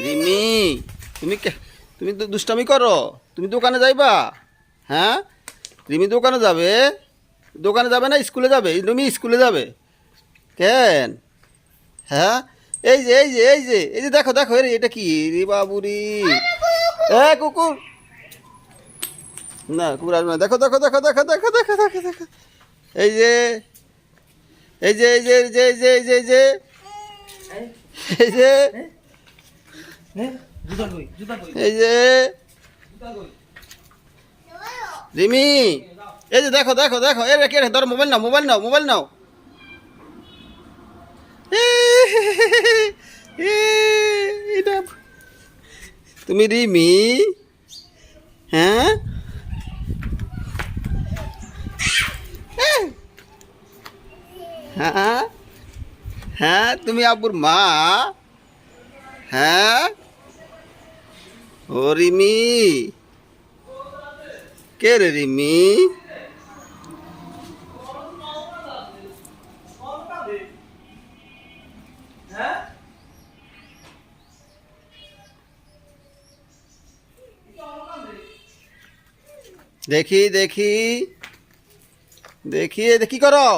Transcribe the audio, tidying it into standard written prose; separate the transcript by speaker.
Speaker 1: রিমি, তুমি তো দুষ্টামি করো। তুমি দোকানে যাইবা? হ্যাঁ, রিমি দোকানে যাবে। দোকানে যাবে না স্কুলে যাবে? রিমি স্কুলে যাবে কেন? হ্যাঁ, এই যে দেখো দেখো, এটা কি রে বাবুরি? কুকুর না, কুকুর আসবে না। দেখো দেখো দেখো দেখো দেখো দেখো দেখো দেখো, এই যে এই যে এই যে এই যে এই যে এই যে এই যে এই যে এই যে রিমি, এই যে দেখো দেখো দেখো, এর কে ধরো, মোবাইল নাও মোবাইল নাও মোবাইল নাও। এটা তুমি রিমি? হ্যাঁ, হ্যাঁ, হ্যাঁ, তুমি আব্বুর মা? হ্যাঁ, ও রিমি, কে রে রিমি? দেখি দেখি দেখি, কি করো?